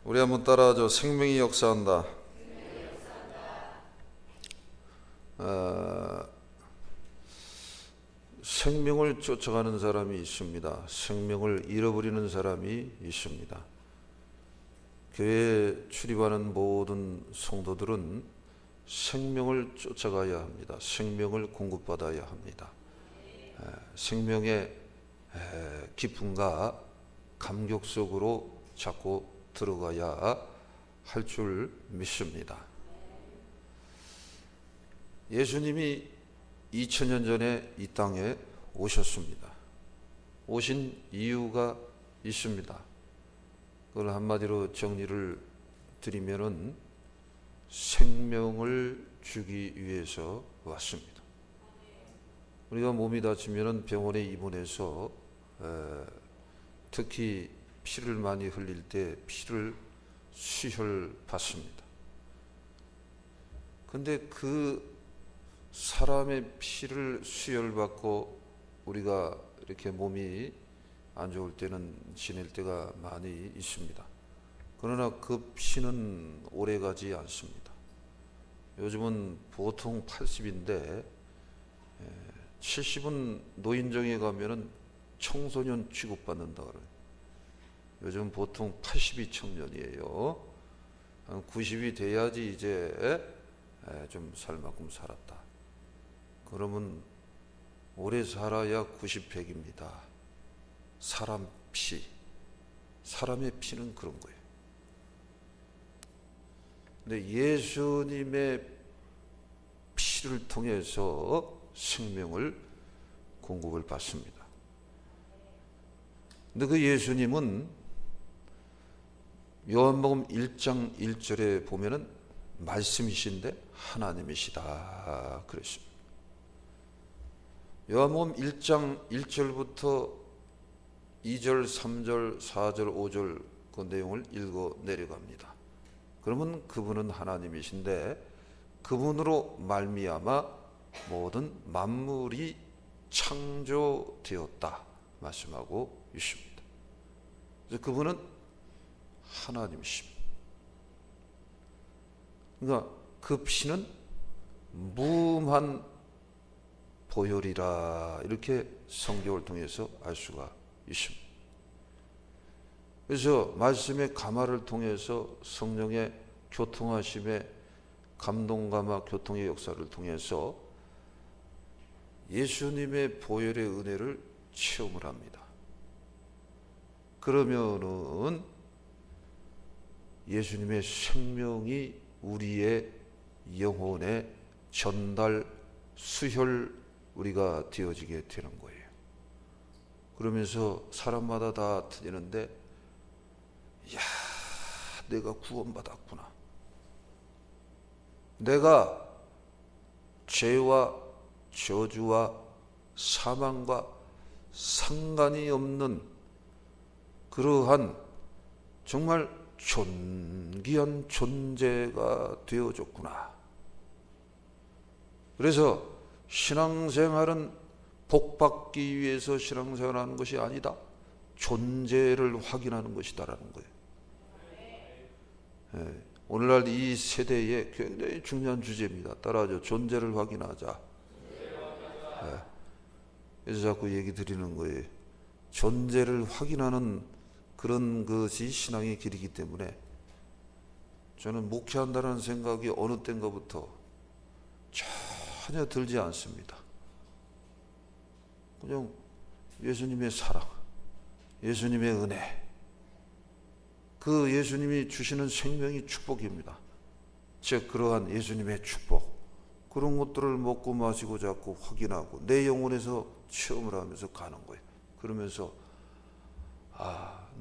우리 한번 따라하죠. 생명이 역사한다. 생명을 쫓아가는 사람이 있습니다. 생명을 잃어버리는 사람이 있습니다. 교회에 출입하는 모든 성도들은 생명을 쫓아가야 합니다. 생명을 공급받아야 합니다. 생명의 기쁨과 감격 속으로 자꾸 들어가야 할 줄 믿습니다. 예수님이 2000년 전에 이 땅에 오셨습니다. 오신 이유가 있습니다. 그걸 한마디로 정리를 드리면은 생명을 주기 위해서 왔습니다. 우리가 몸이 다치면은 병원에 입원해서 특히 피를 많이 흘릴 때 피를 수혈받습니다. 근데 그 사람의 피를 수혈받고 우리가 이렇게 몸이 안 좋을 때는 지낼 때가 많이 있습니다. 그러나 그 피는 오래 가지 않습니다. 요즘은 보통 80인데 70은 노인정에 가면은 청소년 취급받는다 그래요. 요즘 보통 80이 청년이에요. 한 90이 돼야지 이제 좀 살 만큼 살았다. 그러면 오래 살아야 90, 100입니다. 사람 피, 사람의 피는 그런 거예요. 근데 예수님의 피를 통해서 생명을 공급을 받습니다. 근데 그 예수님은 요한복음 1장 1절에 보면은 말씀이신데 하나님이시다 그랬습니다. 요한복음 1장 1절부터 2절, 3절, 4절, 5절 그 내용을 읽어 내려갑니다. 그러면 그분은 하나님이신데 그분으로 말미암아 모든 만물이 창조되었다 말씀하고 있습니다. 그래서 그분은 하나님이십니다. 그러니까 그 피는 무한 보혈이라 이렇게 성경을 통해서 알 수가 있습니다. 그래서 말씀의 감화를 통해서 성령의 교통하심의 감동감화 교통의 역사를 통해서 예수님의 보혈의 은혜를 체험을 합니다. 그러면은 예수님의 생명이 우리의 영혼에 전달, 수혈 우리가 되어지게 되는 거예요. 그러면서 사람마다 다 틀리는데 야, 내가 구원받았구나. 내가 죄와 저주와 사망과 상관이 없는 그러한 정말 존귀한 존재가 되어졌구나. 그래서 신앙생활은 복받기 위해서 신앙생활하는 것이 아니다. 존재를 확인하는 것이다라는 거예요. 오늘날 이 세대에 굉장히 중요한 주제입니다. 따라하죠. 존재를 확인하자. 그래서 자꾸 얘기 드리는 거예요. 존재를 확인하는 그런 것이 신앙의 길이기 때문에 저는 목회한다는 생각이 어느 때인가부터 전혀 들지 않습니다. 그냥 예수님의 사랑, 예수님의 은혜, 그 예수님이 주시는 생명이 축복입니다. 즉 그러한 예수님의 축복, 그런 것들을 먹고 마시고 자꾸 확인하고 내 영혼에서 체험을 하면서 가는 거예요. 그러면서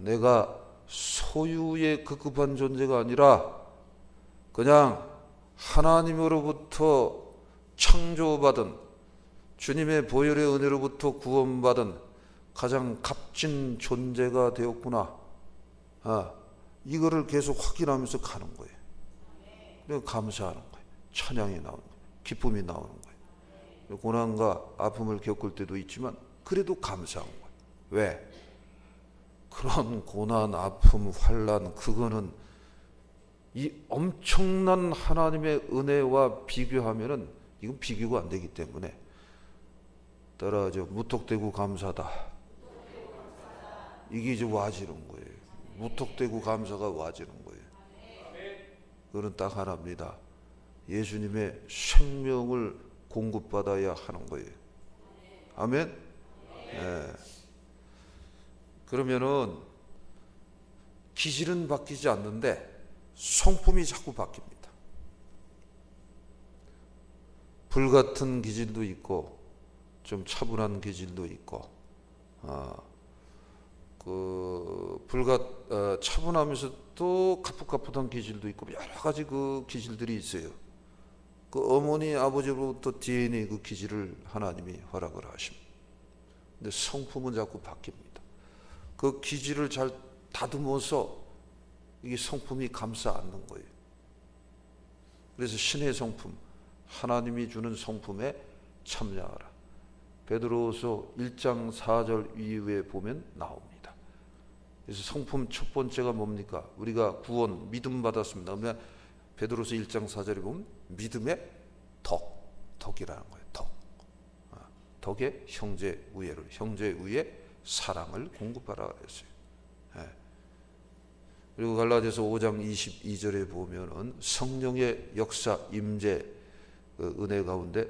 내가 소유의 급급한 존재가 아니라 그냥 하나님으로부터 창조받은 주님의 보혈의 은혜로부터 구원받은 가장 값진 존재가 되었구나. 이거를 계속 확인하면서 가는 거예요. 그래서 감사하는 거예요. 찬양이 나오는 거예요. 기쁨이 나오는 거예요. 고난과 아픔을 겪을 때도 있지만 그래도 감사한 거예요. 왜? 그런 고난, 아픔, 환난 그거는 이 엄청난 하나님의 은혜와 비교하면은 이건 비교가 안 되기 때문에 따라하죠. 무턱대고 감사다. 이게 이제 와지는 거예요. 무턱대고 감사가 와지는 거예요. 그건 딱 하나입니다. 예수님의 생명을 공급받아야 하는 거예요. 아멘. 네. 그러면은 기질은 바뀌지 않는데 성품이 자꾸 바뀝니다. 불같은 기질도 있고 좀 차분한 기질도 있고 차분하면서도 가풋가풋한 기질도 있고 여러 가지 그 기질들이 있어요. 그 어머니 아버지로부터 DNA 그 기질을 하나님이 허락을 하십니다. 근데 성품은 자꾸 바뀝니다. 그 기질을 잘 다듬어서 이게 성품이 감싸 안는 거예요. 그래서 신의 성품, 하나님이 주는 성품에 참여하라. 베드로서 1장 4절 이후에 보면 나옵니다. 그래서 성품 첫 번째가 뭡니까? 우리가 구원, 믿음 받았습니다. 그러면 베드로서 1장 4절에 보면 믿음의 덕이라는 거예요. 덕에 형제 우애 사랑을 공급하라 그랬어요. 그리고 갈라디아서 5장 22절에 보면은 성령의 역사, 임재, 은혜 가운데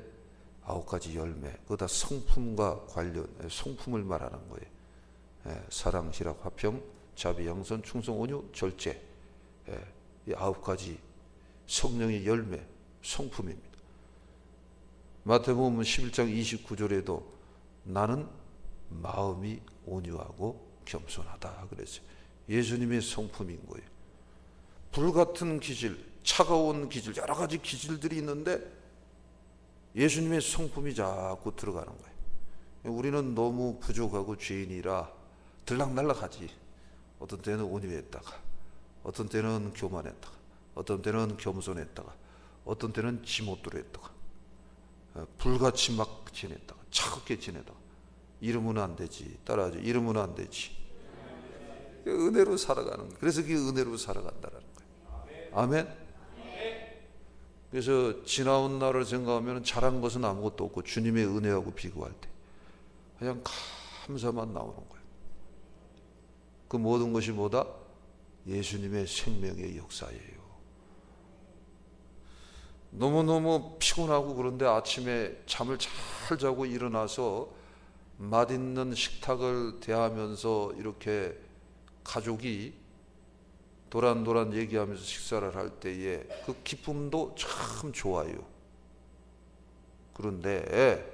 9가지 열매, 그거 다 성품과 관련, 성품을 말하는 거예요. 사랑, 희락, 화평, 자비, 양선, 충성, 온유, 절제. 이 9가지 성령의 열매, 성품입니다. 마태복음 11장 29절에도 나는 마음이 온유하고 겸손하다 그랬어요. 예수님의 성품인 거예요. 불같은 기질, 차가운 기질, 여러 가지 기질들이 있는데 예수님의 성품이 자꾸 들어가는 거예요. 우리는 너무 부족하고 죄인이라 들락날락하지. 어떤 때는 온유했다가, 어떤 때는 교만했다가, 어떤 때는 겸손했다가, 어떤 때는 지못대로 했다가, 불같이 막 지냈다가, 차갑게 지내다가. 이러면 안 되지. 따라하죠. 이러면 안 되지. 은혜로 살아가는 거예요. 그래서 그게 은혜로 살아간다는 거예요. 아멘. 그래서 지나온 날을 생각하면 잘한 것은 아무것도 없고 주님의 은혜하고 비교할 때 그냥 감사만 나오는 거예요. 그 모든 것이 뭐다? 예수님의 생명의 역사예요. 너무너무 피곤하고 그런데 아침에 잠을 잘 자고 일어나서 맛있는 식탁을 대하면서 이렇게 가족이 도란도란 얘기하면서 식사를 할 때에 그 기쁨도 참 좋아요. 그런데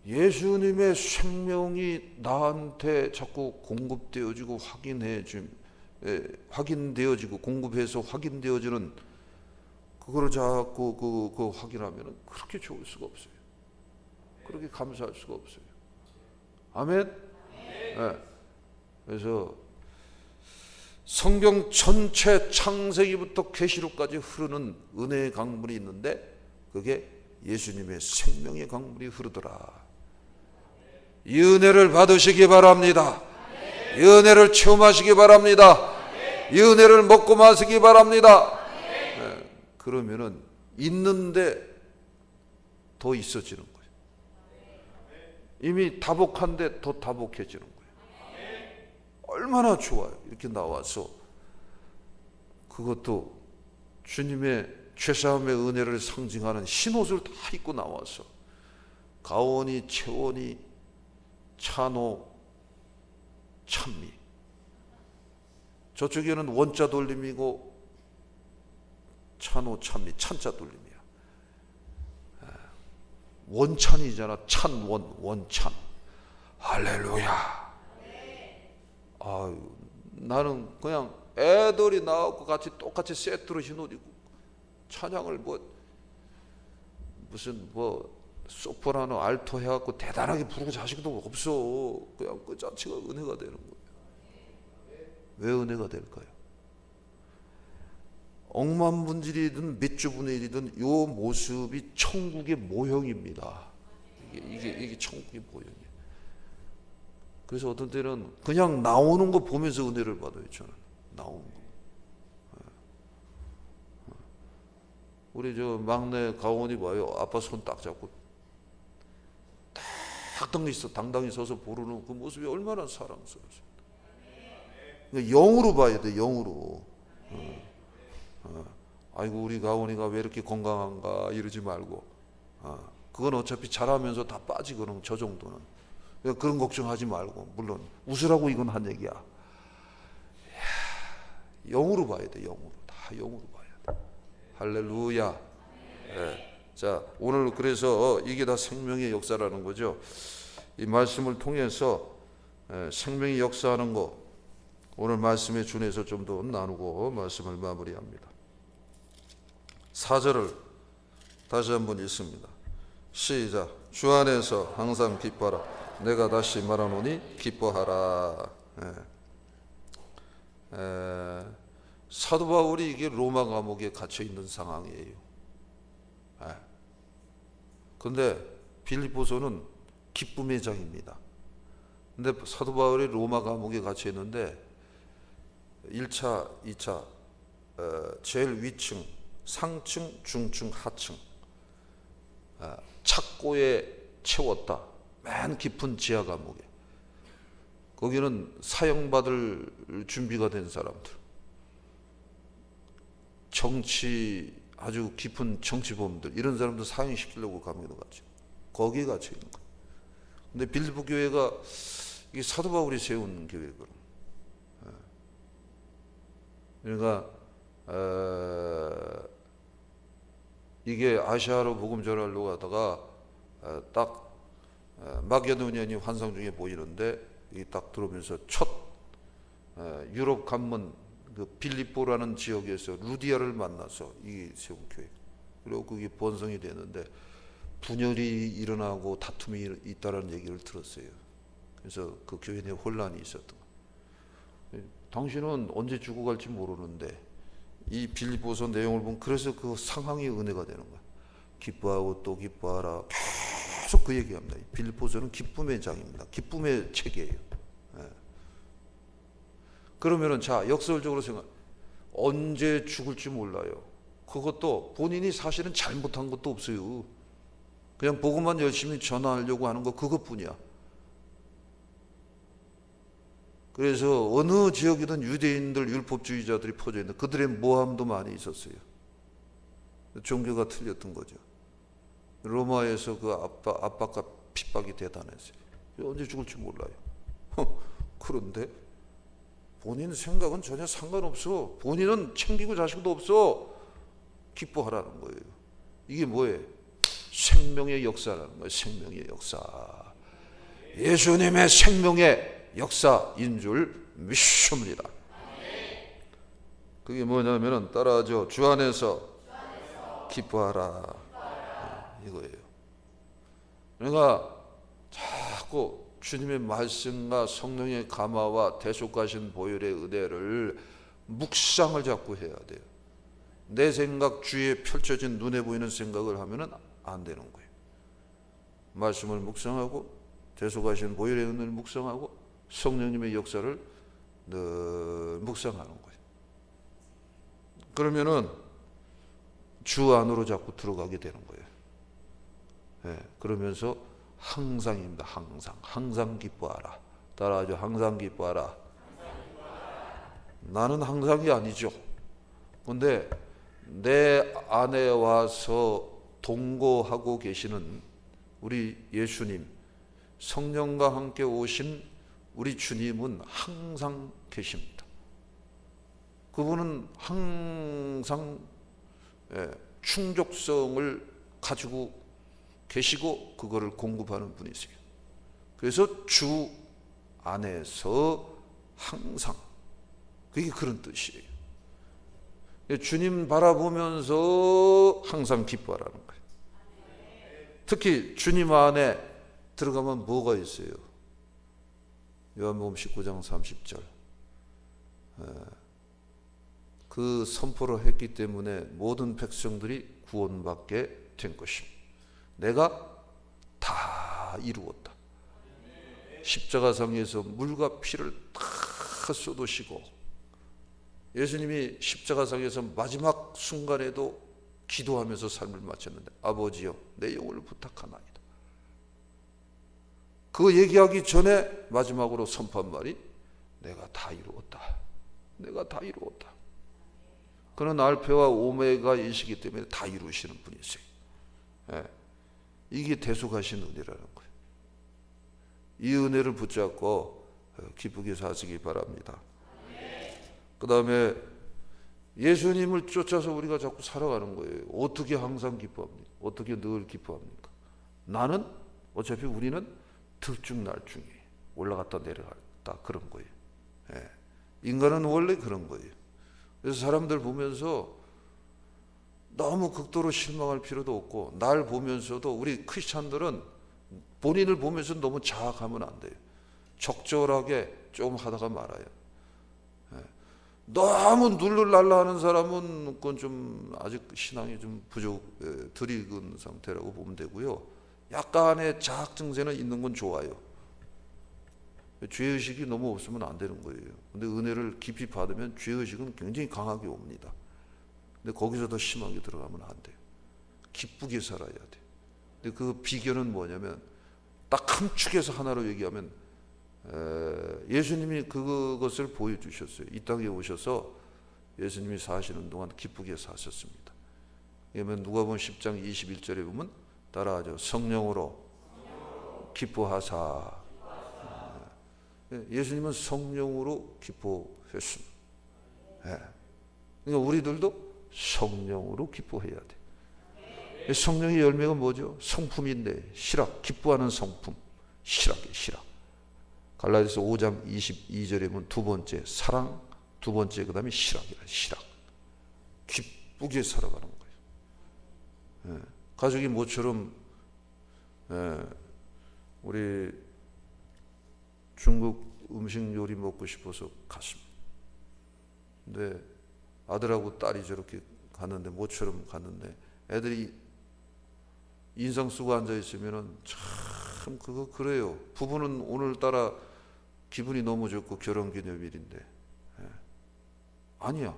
예수님의 생명이 나한테 자꾸 공급되어지고 확인되어지고 공급해서 확인되어지는 그거를 자꾸 그 확인하면 그렇게 좋을 수가 없어요. 그렇게 감사할 수가 없어요. 아멘. 네. 그래서 성경 전체 창세기부터 계시록까지 흐르는 은혜의 강물이 있는데 그게 예수님의 생명의 강물이 흐르더라. 이 은혜를 받으시기 바랍니다. 이 은혜를 체험하시기 바랍니다. 이 은혜를 먹고 마시기 바랍니다. 네, 그러면은 있는데 더 있어지는 거예요. 이미 다복한데 더 다복해지는 거예요. 얼마나 좋아요. 이렇게 나와서 그것도 주님의 죄사함의 은혜를 상징하는 흰옷을 다 입고 나와서 가오니, 채오니, 찬호, 찬미. 저쪽에는 원자 돌림이고 찬호, 찬미, 찬자 돌림이야. 원찬이잖아. 찬원, 원찬. 할렐루야. 아유, 나는 그냥 애들이 나하고 똑같이 세트로 흰옷 입고 찬양을 무슨 소프라노 알토 해갖고 대단하게 부르고 자식도 없어. 그냥 그 자체가 은혜가 되는 거예요. 왜 은혜가 될까요? 억만분질이든 몇 주분의 일이든 이 모습이 천국의 모형입니다. 이게 천국의 모형이에요. 그래서 어떤 때는 그냥 나오는 거 보면서 은혜를 받아요. 저는 나오는 거. 우리 저 막내 가온이 봐요. 아빠 손 딱 잡고 당당히 서서 부르는 그 모습이 얼마나 사랑스러워요. 그러니까 영으로 봐야 돼. 영으로. 아이고 우리 가온이가 왜 이렇게 건강한가 이러지 말고, 그건 어차피 자라면서 다 빠지거든. 저 정도는. 그러니까 그런 걱정하지 말고, 물론 웃으라고 이건 한 얘기야. 영으로 봐야 돼. 영으로. 다 영으로 봐야 돼. 할렐루야. 네. 자, 오늘 그래서 이게 다 생명의 역사라는 거죠. 이 말씀을 통해서 생명이 역사하는 거, 오늘 말씀에 준해서 좀 더 나누고 말씀을 마무리합니다. 4절을 다시 한번 읽습니다. 시작. 주 안에서 항상 기뻐하라. 내가 다시 말하노니 기뻐하라. 사도 바울이 이게 로마 감옥에 갇혀 있는 상황이에요. 근데 빌립보서는 기쁨의 장입니다. 근데 사도 바울이 로마 감옥에 갇혀 있는데 1차, 2차, 제일 위층, 상층, 중층, 하층, 착고에 채웠다. 맨 깊은 지하 감옥에. 거기는 사형받을 준비가 된 사람들, 정치 아주 깊은 정치범들, 이런 사람들 사형시키려고 감옥에 갔죠. 거기에 갇혀 있는 거예요. 근데 빌립보 교회가 이게 사도 바울이 세운 교회거든요. 그러니까 이게 아시아로 복음 전하려고 하다가 딱 마게도니아니 환상 중에 보이는데, 이 딱 들어오면서 첫 유럽 관문 그 빌립보라는 지역에서 루디아를 만나서 이 세운 교회. 그리고 그게 번성이 되는데 분열이 일어나고 다툼이 있다라는 얘기를 들었어요. 그래서 그 교회 내에 혼란이 있었던 거예요. 당신은 언제 죽어갈지 모르는데 이 빌립보서 내용을 보면 그래서 그 상황이 은혜가 되는 거야. 기뻐하고 또 기뻐하라. 계속 그 얘기합니다. 빌립보서는 기쁨의 장입니다. 기쁨의 책이에요. 그러면은 자, 역설적으로 생각, 언제 죽을지 몰라요. 그것도 본인이 사실은 잘못한 것도 없어요. 그냥 복음만 열심히 전하려고 하는 거 그것뿐이야. 그래서 어느 지역이든 유대인들, 율법주의자들이 퍼져 있는데 그들의 모함도 많이 있었어요. 종교가 틀렸던 거죠. 로마에서 그 압박과 핍박이 대단했어요. 언제 죽을지 몰라요. 그런데 본인 생각은 전혀 상관없어. 본인은 챙기고 자식도 없어. 기뻐하라는 거예요. 이게 뭐예요? 생명의 역사라는 거예요. 생명의 역사. 예수님의 생명의 역사인 줄 믿습니다. 그게 뭐냐면은 따라하죠. 주 안에서 기뻐하라. 이거예요. 그러니까 자꾸 주님의 말씀과 성령의 감화와 대속하신 보혈의 은혜를 묵상을 자꾸 해야 돼요. 내 생각 주위에 펼쳐진 눈에 보이는 생각을 하면은 안 되는 거예요. 말씀을 묵상하고 대속하신 보혈의 은혜를 묵상하고 성령님의 역사를 늘 묵상하는 거예요. 그러면은 주 안으로 자꾸 들어가게 되는 거예요. 그러면서 항상입니다. 항상 기뻐하라. 따라하죠. 항상 기뻐하라. 나는 항상이 아니죠. 근데 내 안에 와서 동거하고 계시는 우리 예수님, 성령과 함께 오신 우리 주님은 항상 계십니다. 그분은 항상 충족성을 가지고 계시고 그거를 공급하는 분이세요. 그래서 주 안에서 항상, 그게 그런 뜻이에요. 주님 바라보면서 항상 기뻐하라는 거예요. 특히 주님 안에 들어가면 뭐가 있어요? 요한복음 19장 30절. 그 선포를 했기 때문에 모든 백성들이 구원받게 된 것입니다. 내가 다 이루었다. 십자가상에서 물과 피를 다 쏟으시고 예수님이 십자가상에서 마지막 순간에도 기도하면서 삶을 마쳤는데 아버지여 내 영혼을 부탁하나이다. 그거 얘기하기 전에 마지막으로 선포한 말이 내가 다 이루었다. 내가 다 이루었다. 그는 알파와 오메가이시기 때문에 다 이루시는 분이세요. 예. 이게 대속하신 은혜라는 거예요. 이 은혜를 붙잡고 기쁘게 사시기 바랍니다. 그 다음에 예수님을 쫓아서 우리가 자꾸 살아가는 거예요. 어떻게 항상 기뻐합니까? 어떻게 늘 기뻐합니까? 나는 어차피 우리는 들쭉날쭉이 올라갔다 내려갔다 그런 거예요. 예. 인간은 원래 그런 거예요. 그래서 사람들 보면서 너무 극도로 실망할 필요도 없고 날 보면서도 우리 크리스찬들은 본인을 보면서 너무 자학하면 안 돼요. 적절하게 조금 하다가 말아요. 너무 눌러날라 하는 사람은 그건 좀 아직 신앙이 좀 덜 익은 상태라고 보면 되고요. 약간의 자학 증세는 있는 건 좋아요. 죄의식이 너무 없으면 안 되는 거예요. 근데 은혜를 깊이 받으면 죄의식은 굉장히 강하게 옵니다. 근데 거기서 더 심하게 들어가면 안 돼요. 기쁘게 살아야 돼요. 근데 그 비결은 뭐냐면 딱 한 축에서 하나로 얘기하면 예수님이 그것을 보여주셨어요. 이 땅에 오셔서 예수님이 사시는 동안 기쁘게 사셨습니다. 그러면 누가복음 10장 21절에 보면 따라하죠. 성령으로 기뻐하사. 예수님은 성령으로 기뻐했습니다. 그러니까 우리들도 성령으로 기뻐해야 돼. 성령의 열매가 뭐죠? 성품인데 시락, 기뻐하는 성품. 시락이에요, 시락. 갈라디아서 5장 22절에 보면 두 번째 사랑, 두 번째 그 다음에 시락이라. 시락. 기쁘게 살아가는 거예요. 가족이 모처럼 우리 중국 음식 요리 먹고 싶어서 갔습니다. 근데 아들하고 딸이 저렇게 갔는데 모처럼 갔는데 애들이 인상 쓰고 앉아 있으면은 참 그거 그래요. 부부는 오늘따라 기분이 너무 좋고 결혼기념일인데 아니야.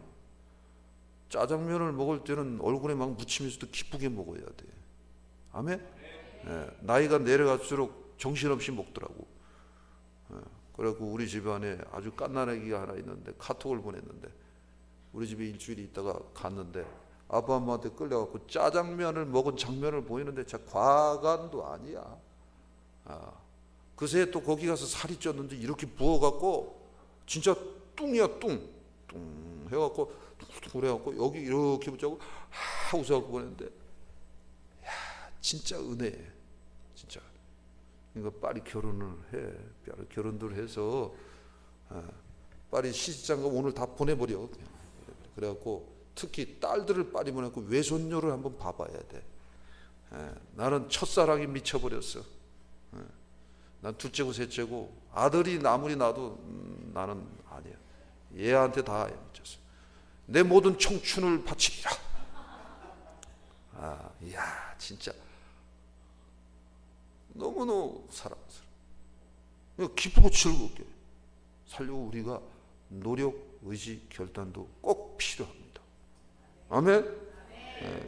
짜장면을 먹을 때는 얼굴에 막 묻히면서도 기쁘게 먹어야 돼. 아멘? 나이가 내려갈수록 정신없이 먹더라고. 그래갖고 우리 집안에 아주 갓난아기가 하나 있는데 카톡을 보냈는데 우리 집에 일주일 있다가 갔는데 아빠 엄마한테 끌려갖고 짜장면을 먹은 장면을 보이는데 진짜 과간도 아니야. 그새 또 거기 가서 살이 쪘는데 이렇게 부어갖고 진짜 뚱이야 뚱 해갖고 그래갖고 여기 이렇게 붙잡고 웃어갖고 보냈는데 야 진짜 은혜해 진짜. 그러니까 빨리 결혼을 해. 빨리 결혼들 해서 빨리 시집장가 오늘 다 보내버려. 그래갖고 특히 딸들을 빨리 보내고 외손녀를 한번 봐봐야 돼. 나는 첫사랑이 미쳐버렸어. 난 둘째고 셋째고 아들이 아무리 나도 나는 아니야. 얘한테 다 미쳤어. 내 모든 청춘을 바치리라. 이야 진짜 너무너무 사랑스러워. 기쁘고 즐겁게 살려고 우리가 노력, 의지, 결단도 꼭 필요합니다. 아멘?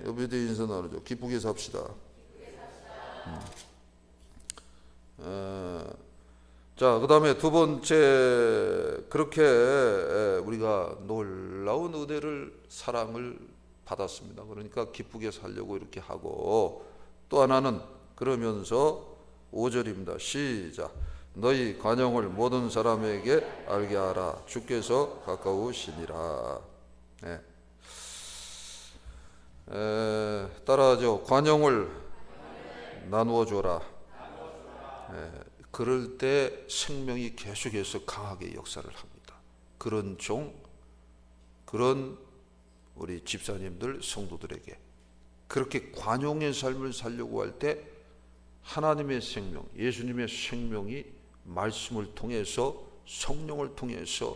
여비대 인사 나누죠. 기쁘게 삽시다. 자, 그 다음에 두 번째, 그렇게 우리가 놀라운 은혜를, 사랑을 받았습니다. 그러니까 기쁘게 살려고 이렇게 하고, 또 하나는 그러면서 5절입니다. 시작. 너희 관용을 모든 사람에게 알게 하라. 주께서 가까우시니라. 따라하죠. 관용을 나누어 줘라. 그럴 때 생명이 계속해서 강하게 역사를 합니다. 그런 종, 그런 우리 집사님들, 성도들에게 그렇게 관용의 삶을 살려고 할 때 하나님의 생명, 예수님의 생명이 말씀을 통해서 성령을 통해서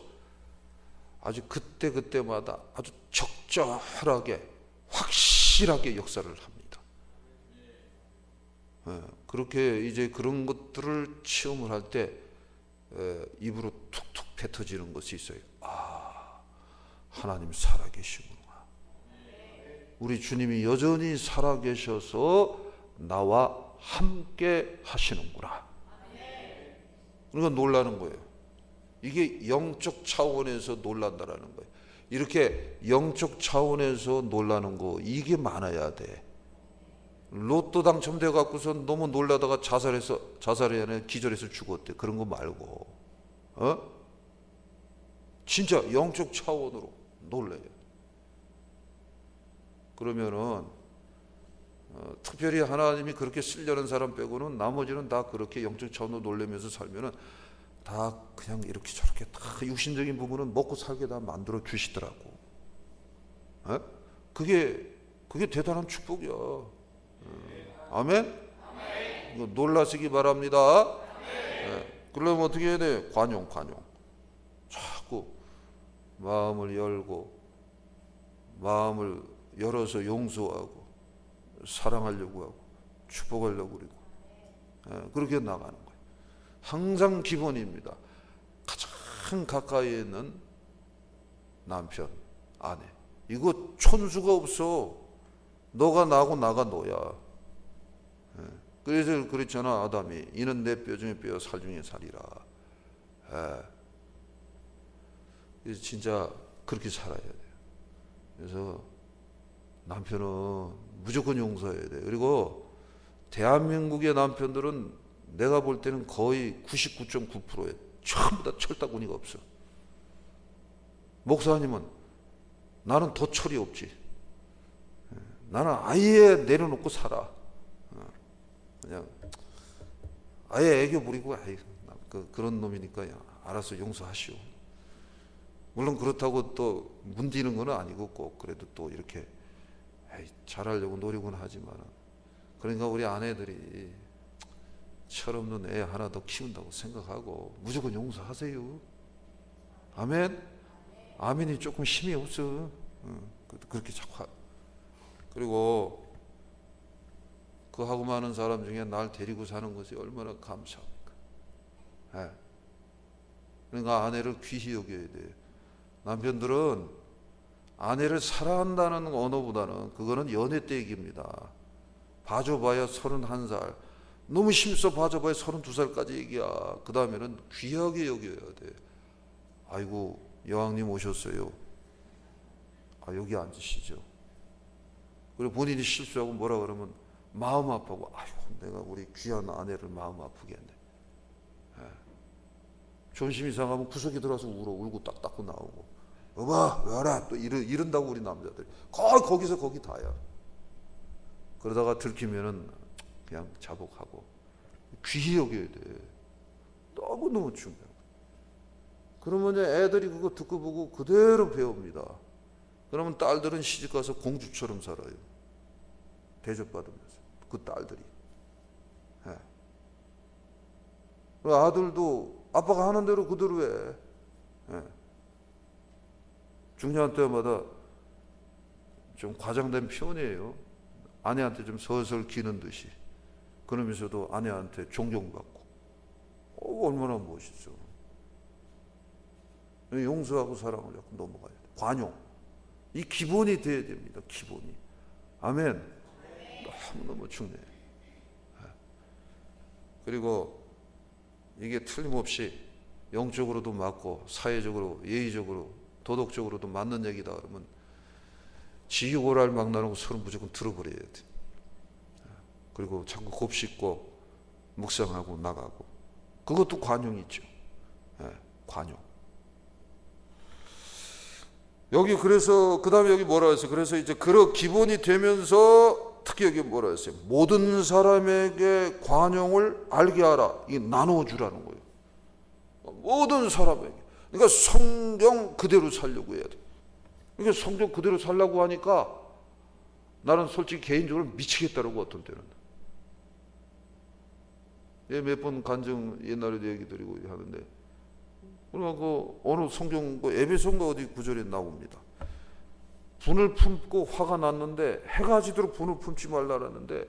아주 그때그때마다 아주 적절하게 확실하게 역사를 합니다. 그렇게 이제 그런 것들을 체험을 할 때 입으로 툭툭 뱉어지는 것이 있어요. 하나님 살아계시구나. 우리 주님이 여전히 살아계셔서 나와 함께 하시는구나. 그러니까 놀라는 거예요. 이게 영적 차원에서 놀란다라는 거예요. 이렇게 영적 차원에서 놀라는 거, 이게 많아야 돼. 로또 당첨돼 갖고서 너무 놀라다가 자살이 아니라 기절해서 죽었대. 그런 거 말고, 진짜 영적 차원으로 놀래요. 그러면은 특별히 하나님이 그렇게 쓰려는 사람 빼고는 나머지는 다 그렇게 영적 차원으로 놀라면서 살면은 다 그냥 이렇게 저렇게 다 육신적인 부분은 먹고 살게 다 만들어 주시더라고. 그게 대단한 축복이야. 아멘? 이거 놀라시기 바랍니다. 그러면 어떻게 해야 돼? 관용. 자꾸 마음을 열어서 용서하고 사랑하려고 하고 축복하려고 그러고, 그렇게 나가는 거예요. 항상 기본입니다. 가장 가까이에 있는 남편, 아내. 이거 촌수가 없어. 너가 나고 나가 너야. 그래서 그랬잖아, 아담이. 이는 내 뼈 중에 뼈, 살 중에 살이라. 그래서 진짜 그렇게 살아야 돼요. 그래서 남편은 무조건 용서해야 돼. 그리고 대한민국의 남편들은 내가 볼 때는 거의 99.9%에 전부 다 철다구니가 없어. 목사님은 나는 더 철이 없지. 나는 아예 내려놓고 살아. 그냥 아예 애교 부리고 그런 놈이니까 알아서 용서하시오. 물론 그렇다고 또 문디는 건 아니고 꼭 그래도 또 이렇게 잘하려고 노력은 하지만, 그러니까 우리 아내들이 철없는 애 하나 더 키운다고 생각하고 무조건 용서하세요. 아멘? 아멘이 조금 힘이 없어. 그렇게 자꾸 그리고 그 하고 많은 사람 중에 날 데리고 사는 것이 얼마나 감사합니까? 그러니까 아내를 귀히 여겨야 돼. 남편들은 아내를 사랑한다는 언어보다는 그거는 연애 때 얘기입니다. 봐줘봐야 31살, 너무 힘써 봐줘봐야 32살까지 얘기야. 그 다음에는 귀하게 여겨야 돼. 아이고 여왕님 오셨어요. 여기 앉으시죠. 그리고 본인이 실수하고 뭐라 그러면 마음 아프고, 아이고 내가 우리 귀한 아내를 마음 아프게 했네. 존심 이상하면 구석에 들어와서 울고 딱 닦고 나오고, 여봐 왜 알아? 또 이른다고 우리 남자들이 거기서 거기 다야. 그러다가 들키면은 그냥 자복하고 귀히 여겨야 돼. 너무너무 중요해. 그러면 이제 애들이 그거 듣고 보고 그대로 배웁니다. 그러면 딸들은 시집가서 공주처럼 살아요. 대접받으면서. 그 딸들이. 아들도 아빠가 하는 대로 그대로 해. 중요한 때마다 좀 과장된 표현이에요. 아내한테 좀 서슬 기는 듯이. 그러면서도 아내한테 존경받고. 얼마나 멋있어. 용서하고 사랑을 자꾸 넘어가야 돼. 관용. 이 기본이 돼야 됩니다. 기본이. 아멘. 너무너무 중요해. 그리고 이게 틀림없이 영적으로도 맞고 사회적으로 예의적으로 도덕적으로도 맞는 얘기다 그러면 지옥오랄 막나라고 서로 무조건 들어버려야 돼. 그리고 자꾸 곱씹고 묵상하고 나가고. 그것도 관용이 있죠. 관용. 여기 그래서 그 다음에 여기 뭐라 했어요? 그래서 이제 그런 기본이 되면서 특히 여기 뭐라 했어요? 모든 사람에게 관용을 알게 하라. 이게 나눠주라는 거예요. 모든 사람에게. 그러니까 성경 그대로 살려고 해야 돼. 그러니까 성경 그대로 살려고 하니까 나는 솔직히 개인적으로 미치겠다라고 어떤 때는. 몇 번 간증 옛날에도 얘기 드리고 하는데, 그리고 어느 성경 에베소인가 어디 구절에 나옵니다. 분을 품고 화가 났는데 해가 지도록 분을 품지 말라라는데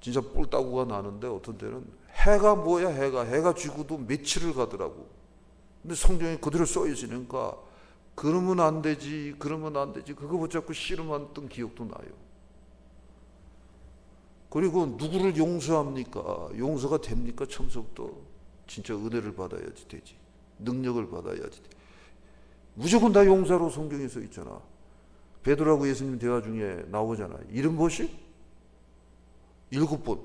진짜 뿔따구가 나는데 어떤 때는 해가 뭐야 해가 지고도 며칠을 가더라고. 근데 성경이 그대로 써 있으니까 그러면 안 되지, 그러면 안 되지, 그거 붙잡고 씨름했던 기억도 나요. 그리고 누구를 용서합니까? 용서가 됩니까? 처음부터 진짜 은혜를 받아야지 되지, 능력을 받아야지 돼. 무조건 다 용서로 성경에 써 있잖아. 베드로하고 예수님 대화 중에 나오잖아. 70번씩? 7번.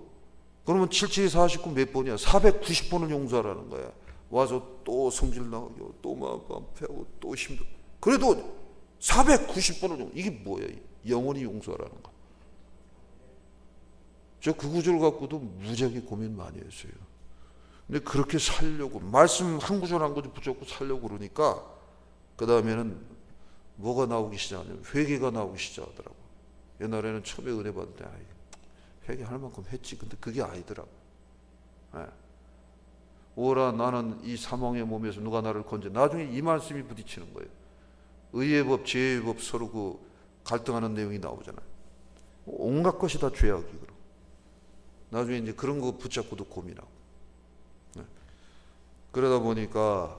그러면 7, 7, 49 몇 번이야? 490번을 용서하라는 거야. 와서 또 성질 나고 또 마음 아프고 또 힘들어. 그래도 490번을 이게 뭐야? 영원히 용서하라는 거. 저 그 구절 갖고도 무지하게 고민 많이 했어요. 근데 그렇게 살려고 말씀 한 구절 한 구절 붙잡고 살려고 그러니까 그 다음에는 뭐가 나오기 시작하냐면 회개가 나오기 시작하더라고. 옛날에는 처음에 은혜 받을 때 회개할 만큼 했지. 근데 그게 아니더라고. 네. 오라 나는 이 사망의 몸에서 누가 나를 건져. 나중에 이 말씀이 부딪히는 거예요. 의의 법, 죄의 법 서로 그 갈등하는 내용이 나오잖아요. 온갖 것이 다 죄악이 그럼. 나중에 이제 그런 거 붙잡고도 고민하고. 네. 그러다 보니까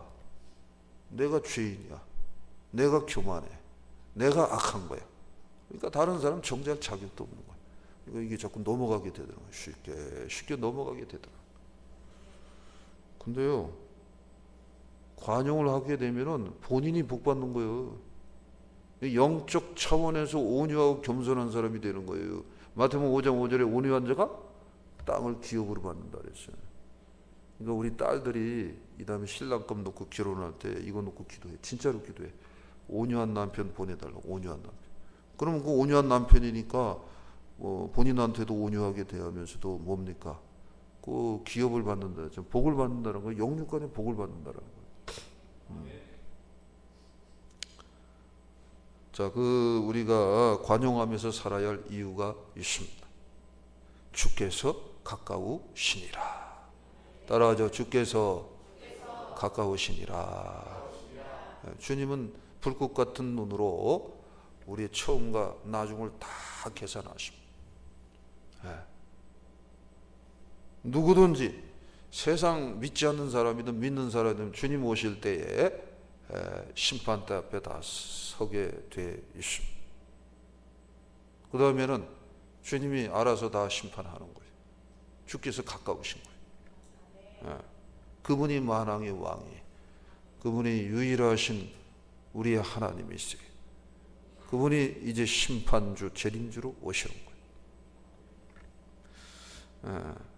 내가 죄인이야. 내가 교만해. 내가 악한 거야. 그러니까 다른 사람 정죄할 자격도 없는 거야. 이게 자꾸 넘어가게 되더라고요. 쉽게 넘어가게 되더라고요. 근데요, 관용을 하게 되면은 본인이 복 받는 거예요. 영적 차원에서 온유하고 겸손한 사람이 되는 거예요. 마태복음 5장 5절에 온유한 자가 땅을 기업으로 받는다 그랬어요. 그러니까 우리 딸들이 이 다음에 신랑감 놓고 결혼할 때 이거 놓고 기도해. 진짜로 기도해. 온유한 남편 보내달라고. 온유한 남편. 그러면 그 온유한 남편이니까 본인한테도 온유하게 대하면서도 뭡니까? 그 기업을 받는다. 복을 받는다는 거예요. 영육간에 복을 받는다는 거예요. 자, 우리가 관용하면서 살아야 할 이유가 있습니다. 주께서 가까우시니라. 따라하죠. 주께서 가까우시니라. 주님은 불꽃 같은 눈으로 우리의 처음과 나중을 다 계산하십니다. 누구든지 세상 믿지 않는 사람이든 믿는 사람이든 주님 오실 때에 심판대 앞에 다 서게 돼 있습니다. 그 다음에는 주님이 알아서 다 심판하는 거예요. 주께서 가까우신 거예요. 그분이 만왕의 왕이, 그분이 유일하신 우리의 하나님이세요. 그분이 이제 심판주, 재림주로 오시는 거예요.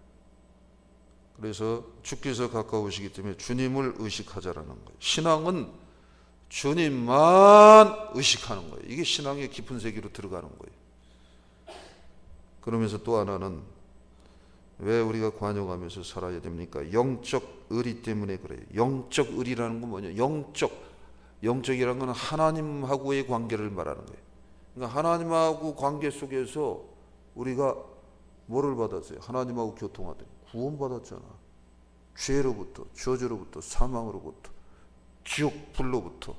그래서 주께서 가까우시기 때문에 주님을 의식하자라는 거예요. 신앙은 주님만 의식하는 거예요. 이게 신앙의 깊은 세계로 들어가는 거예요. 그러면서 또 하나는 왜 우리가 관용하면서 살아야 됩니까? 영적 의리 때문에 그래요. 영적 의리라는 건 뭐냐? 영적이라는 건 하나님하고의 관계를 말하는 거예요. 그러니까 하나님하고 관계 속에서 우리가 뭐를 받았어요? 하나님하고 교통하더니 구원받았잖아. 죄로부터, 저주로부터, 사망으로부터, 지옥 불로부터,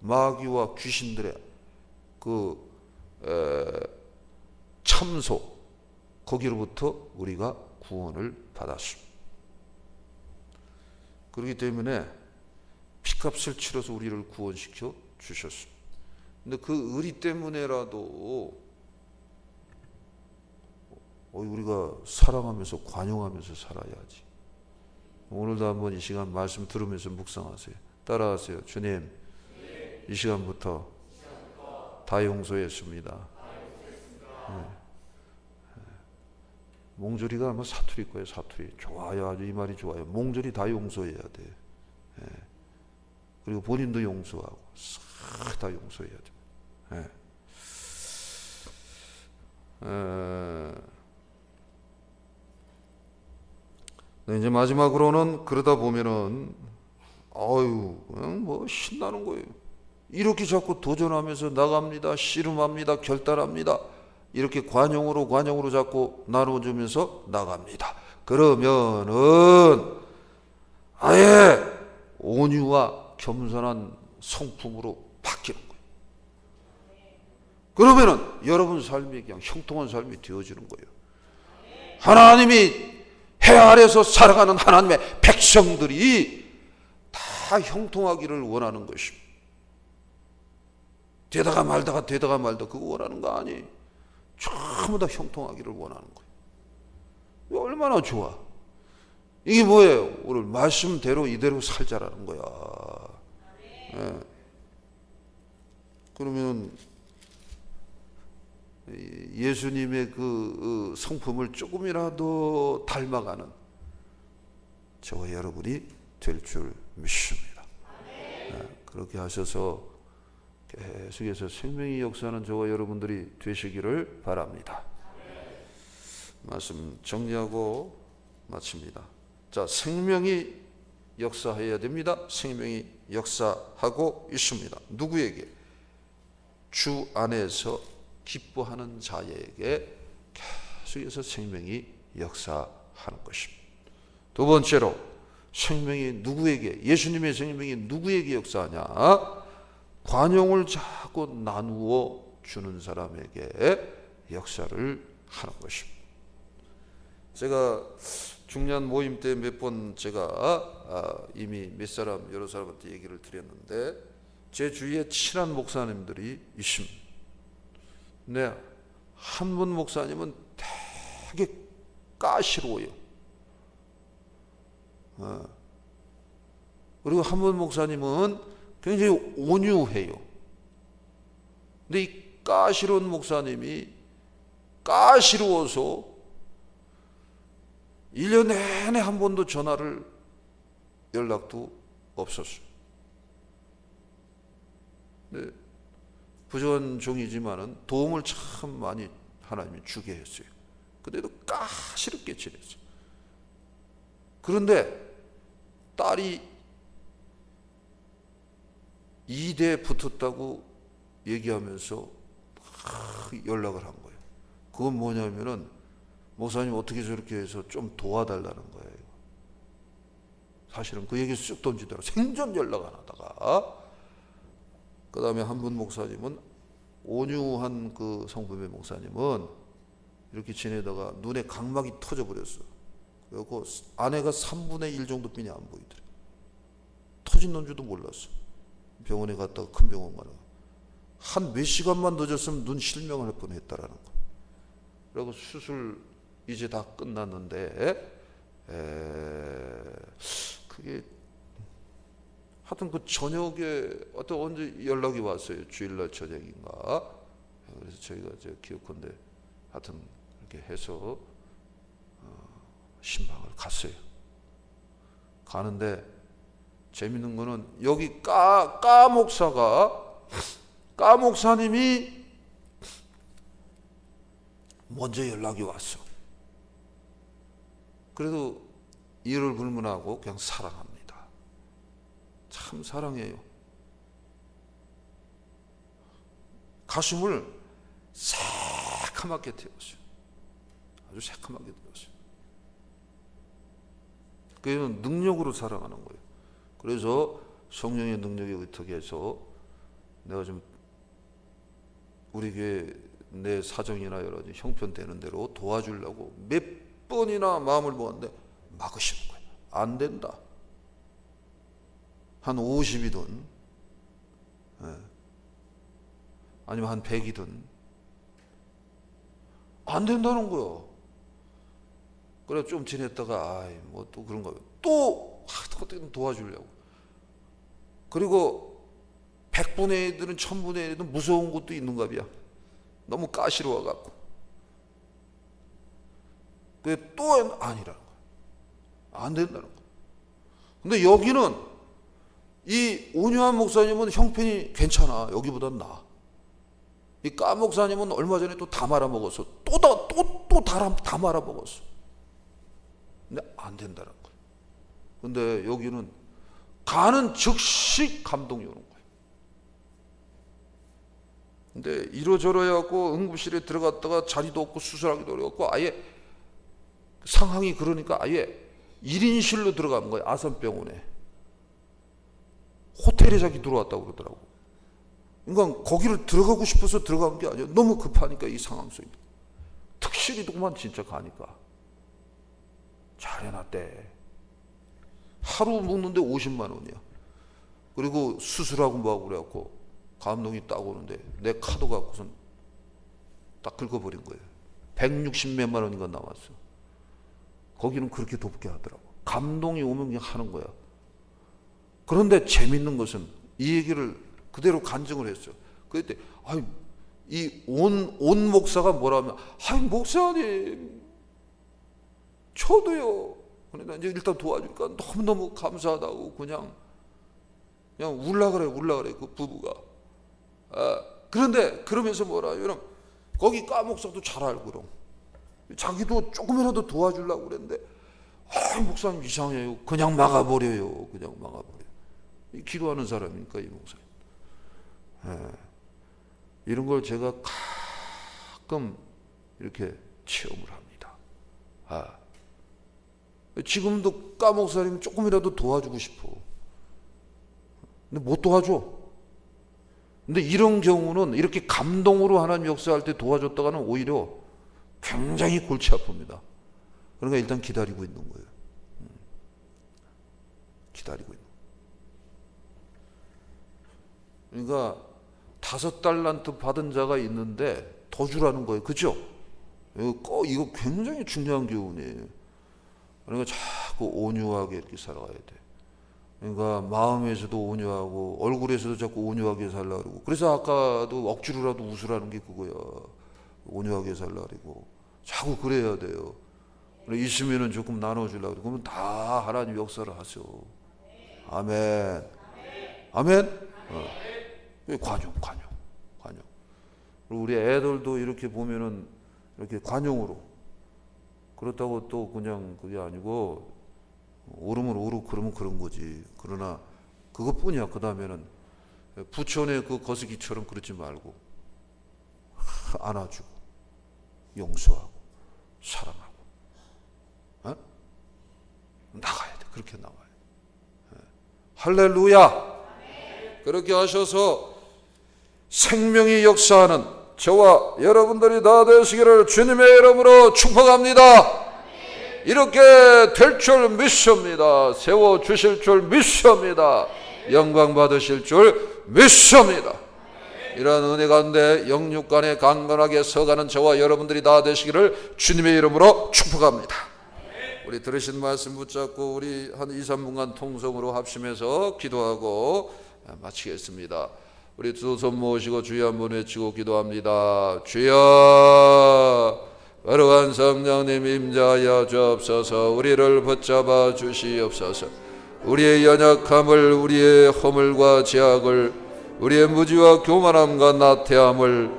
마귀와 귀신들의 참소, 거기로부터 우리가 구원을 받았습니다. 그렇기 때문에 피값을 치러서 우리를 구원시켜 주셨습니다. 근데 그 의리 때문에라도 우리가 사랑하면서 관용하면서 살아야지. 오늘도 한번 이 시간 말씀 들으면서 묵상하세요. 따라하세요. 주님, 이 시간부터 다 용서했습니다. 몽졸이가 아마 사투리 거예요. 사투리. 좋아요. 아주 이 말이 좋아요. 몽졸이 다 용서해야 돼. 그리고 본인도 용서하고 싹 다 용서해야 돼. 네, 이제 마지막으로는 그러다 보면은 뭐 신나는 거예요. 이렇게 자꾸 도전하면서 나갑니다. 씨름합니다. 결단합니다. 이렇게 관용으로 자꾸 나눠주면서 나갑니다. 그러면은 아예 온유와 겸손한 성품으로 바뀌는 거예요. 그러면은 여러분 삶이 그냥 형통한 삶이 되어지는 거예요. 하나님이 해 아래서 살아가는 하나님의 백성들이 다 형통하기를 원하는 것입니다. 되다가 말다가 그거 원하는 거 아니. 전부 다 형통하기를 원하는 거예요. 얼마나 좋아. 이게 뭐예요? 오늘 말씀대로 이대로 살자라는 거야. 예. 그러면 예수님의 그 성품을 조금이라도 닮아가는 저와 여러분이 될 줄 믿습니다. 예. 그렇게 하셔서 계속해서 생명의 역사는 저와 여러분들이 되시기를 바랍니다. 말씀 정리하고 마칩니다. 자, 생명이 역사해야 됩니다. 생명이 역사하고 있습니다. 누구에게? 주 안에서 기뻐하는 자에게 계속해서 생명이 역사하는 것입니다. 두 번째로 생명이 누구에게, 예수님의 생명이 누구에게 역사하냐? 관용을 자꾸 나누어 주는 사람에게 역사를 하는 것입니다. 제가 중년 모임 때 몇 번 제가 이미 여러 사람한테 얘기를 드렸는데, 제 주위에 친한 목사님들이 있습니다. 네, 한 분 목사님은 되게 까시로워요. 그리고 한 분 목사님은 굉장히 온유해요. 근데 이 까시로운 목사님이 까시로워서 1년 내내 한 번도 연락도 없었어요. 네, 부족한 종이지만은 도움을 참 많이 하나님이 주게 했어요. 근데도 까시롭게 지냈어요. 그런데 딸이 2대 붙었다고 얘기하면서 연락을 한 거예요. 그건 뭐냐면은, 목사님 어떻게 저렇게 해서 좀 도와달라는 거예요. 사실은 그 얘기 쑥 던지더라고요. 생전 연락 안 하다가. 그 다음에 한 분 목사님은, 온유한 그 성품의 목사님은 이렇게 지내다가 눈에 각막이 터져버렸어요. 그리고 아내가 3분의 1 정도 빈이 안 보이더래요. 터진 놈줄도 몰랐어. 병원에 갔다가 큰 병원 가다가 한 몇 시간만 늦었으면 눈 실명을 할 뻔했다라는 거. 그리고 수술 이제 다 끝났는데, 그게 하여튼 그 저녁에 언제 연락이 왔어요. 주일날 저녁인가. 그래서 저희가 기억컨대 하여튼 이렇게 해서 신방을 갔어요. 가는데 재밌는 거는, 여기 까 목사님이 먼저 연락이 왔어. 그래도 이를 불문하고 그냥 사랑합니다. 참 사랑해요. 가슴을 새카맣게 태웠어요. 아주 새카맣게 태웠어요. 그는 능력으로 사랑하는 거예요. 그래서 성령의 능력에 의탁해서 내가 좀 우리 교회 내 사정이나 여러 가지 형편되는 대로 도와주려고 몇 번이나 마음을 먹었는데 막으시는 거예요. 안 된다. 한 50이든 아니면 한 100이든 안 된다는 거예요. 그래 좀 지냈다가 뭐 또 그런 거예요. 또 어떻게든 도와주려고. 그리고 100분의 1이든 1000분의 1이든 무서운 것도 있는가 봐요. 너무 까시러워 갖고. 그게 또 아니라는 거예요. 안 된다는 거예요. 근데 여기는 이 온유한 목사님은 형편이 괜찮아. 여기보단 나아. 이 까 목사님은 얼마 전에 또 다 말아먹었어. 또 다 말아먹었어. 근데 안 된다는 거예요. 근데 여기는 가는 즉시 감동이 오는 거예요. 근데 이러저러 해갖고 응급실에 들어갔다가 자리도 없고 수술하기도 어렵고 아예 상황이 그러니까 아예 1인실로 들어간 거예요. 아산병원에. 호텔에 자기 들어왔다고 그러더라고. 그러니까 거기를 들어가고 싶어서 들어간 게 아니에요. 너무 급하니까 이 상황 속에. 특실이더구만 진짜 가니까. 잘 해놨대. 하루 먹는데 50만 원이야. 그리고 수술하고 뭐하고 그래갖고 감독이 딱 오는데 내 카드 갖고선 딱 긁어버린 거예요. 160몇만 원인가 나왔어. 거기는 그렇게 돕게 하더라고. 감동이 오면 그냥 하는 거야. 그런데 재밌는 것은 이 얘기를 그대로 간증을 했어. 그때 온 목사가 뭐라면, 목사님 저도요. 그러니까 이제 일단 도와주니까 너무너무 감사하다고 그냥 울라 그래 그 부부가. 그런데 그러면서 뭐라 여러분, 거기 까목사도 잘 알고 그럼 자기도 조금이라도 도와주려고 그랬는데 목사님 이상해요. 그냥 막아버려요. 기도하는 사람이니까 이 목사님. 이런 걸 제가 가끔 이렇게 체험을 합니다. 지금도 까목사님 조금이라도 도와주고 싶어. 근데 못 도와줘. 근데 이런 경우는 이렇게 감동으로 하나님 역사할 때 도와줬다가는 오히려 굉장히 골치 아픕니다. 그러니까 일단 기다리고 있는 거예요. 기다리고 있는 거예요. 그러니까 5달란트 받은 자가 있는데 더 주라는 거예요. 그죠? 이거 굉장히 중요한 교훈이에요. 그러니까 자꾸 온유하게 이렇게 살아가야 돼. 그러니까 마음에서도 온유하고 얼굴에서도 자꾸 온유하게 살라 그러고. 그래서 아까도 억지로라도 웃으라는 게 그거야. 온유하게 살라 그러고. 자꾸 그래야 돼요. 있으면은 조금 나눠주려고 그러고. 그러면 다 하나님 역사를 하죠. 아멘. 관용. 그리고 우리 애들도 이렇게 보면은 이렇게 관용으로. 그렇다고 또 그냥 그게 아니고 오르면 오르고 그러면 그런 거지. 그러나 그것뿐이야. 그 다음에는 부천의 그 거시기처럼 그러지 말고 안아주고 용서하고 사랑하고 나가야 돼. 그렇게 나와요. 할렐루야. 그렇게 하셔서 생명이 역사하는 저와 여러분들이 다 되시기를 주님의 이름으로 축복합니다. 이렇게 될 줄 믿습니다. 세워주실 줄 믿습니다. 영광 받으실 줄 믿습니다. 이러한 은혜 가운데 영육간에 강건하게 서가는 저와 여러분들이 다 되시기를 주님의 이름으로 축복합니다. 우리 들으신 말씀 붙잡고 우리 한 2, 3분간 통성으로 합심해서 기도하고 마치겠습니다. 우리 두 손 모으시고 주여 한번 외치고 기도합니다. 주여, 거룩한 성령님 임자하여 주옵소서. 우리를 붙잡아 주시옵소서. 우리의 연약함을, 우리의 허물과 죄악을, 우리의 무지와 교만함과 나태함을,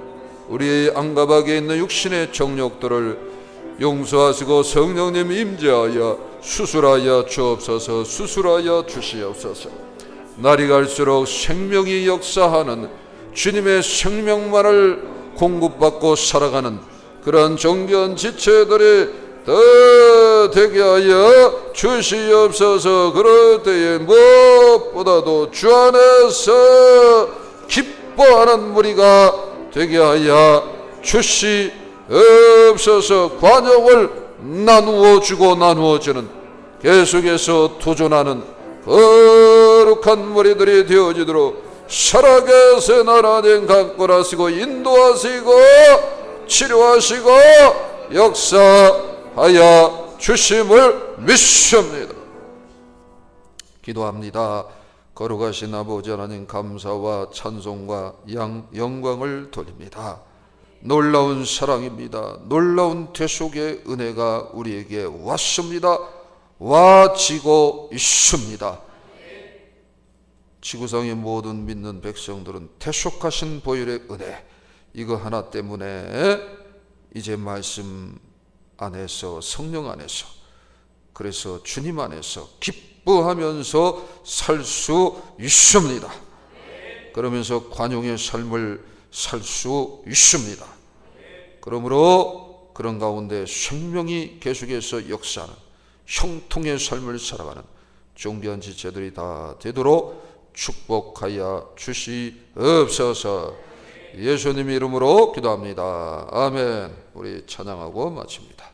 우리의 안가박에 있는 육신의 정욕들을 용서하시고 성령님 임재하여 수술하여 주옵소서. 수술하여 주시옵소서. 날이 갈수록 생명이 역사하는 주님의 생명만을 공급받고 살아가는 그런 정겨운 지체들이 더 되게 하여 주시옵소서. 그럴 때에 무엇보다도 주 안에서 기뻐하는 무리가 되게 하여 주시옵소서. 관용을 나누어 주고 나누어 주는, 계속해서 도전하는 거룩한 무리들이 되어지도록 살아계신 하나님 강권하시고 인도하시고 치료하시고 역사하여 주심을 믿습니다. 기도합니다. 거룩하신 아버지 하나님, 감사와 찬송과 영광을 돌립니다. 놀라운 사랑입니다. 놀라운 대속의 은혜가 우리에게 왔습니다. 와지고 있습니다. 지구상의 모든 믿는 백성들은 대속하신 보혈의 은혜, 이거 하나 때문에 이제 말씀 안에서, 성령 안에서, 그래서 주님 안에서 기뻐하면서 살 수 있습니다. 그러면서 관용의 삶을 살 수 있습니다. 그러므로 그런 가운데 생명이 계속해서 역사하는 형통의 삶을 살아가는 존귀한 지체들이 다 되도록 축복하여 주시옵소서. 예수님 이름으로 기도합니다. 아멘. 우리 찬양하고 마칩니다.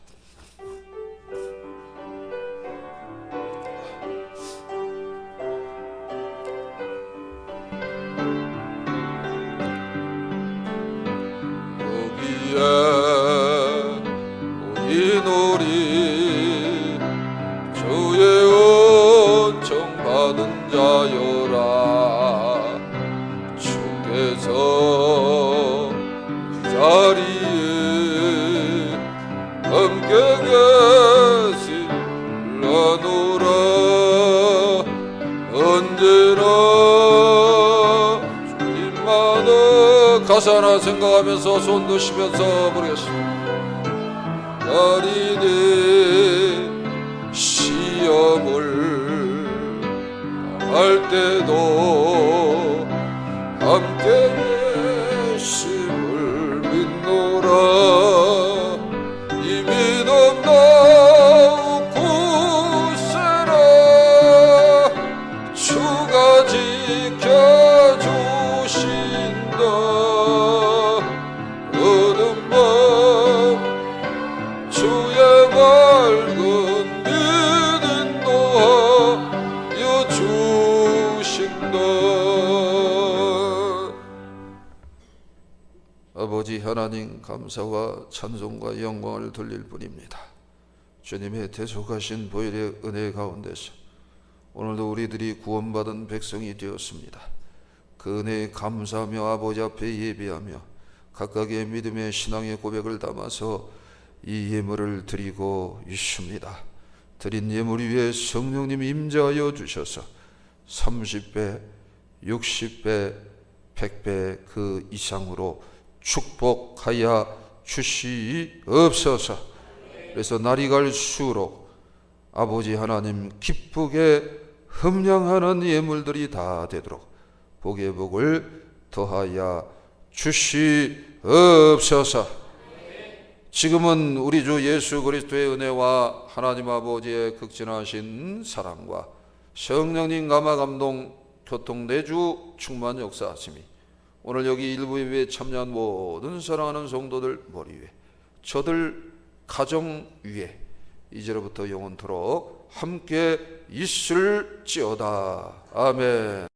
우리 주의 은총 받은 자여라. 주께서 이 자리에 함께 계시려노라. 언제나 주님만을 가사 하나 생각하면서 손 드시면서 부르겠습니다. 날이니 시험을 할 때도 함께 계심을 믿노라. 이 믿음 더욱 굳세라. 주가 지켜주신다. 어둠 밤 주의 밝은 빛 인도하여 주신다. 아버지 하나님, 감사와 찬송과 영광을 돌릴 뿐입니다. 주님의 대속하신 보혈의 은혜 가운데서 오늘도 우리들이 구원받은 백성이 되었습니다. 그 은혜에 감사하며 아버지 앞에 예배하며 각각의 믿음의 신앙의 고백을 담아서 이 예물을 드리고 있습니다. 드린 예물 위에 성령님이 임재하여 주셔서 30배, 60배, 100배 그 이상으로 축복하여 주시옵소서. 그래서 날이 갈수록 아버지 하나님 기쁘게 흠량하는 예물들이 다 되도록 복의 복을 더하여 주시옵소서. 지금은 우리 주 예수 그리스도의 은혜와 하나님 아버지의 극진하신 사랑과 성령님 감화 감동 교통 내주 충만 역사하심이 오늘 여기 일부 예배에 참여한 모든 사랑하는 성도들 머리 위에, 저들 가정 위에 이제로부터 영원토록 함께 있을지어다. 아멘.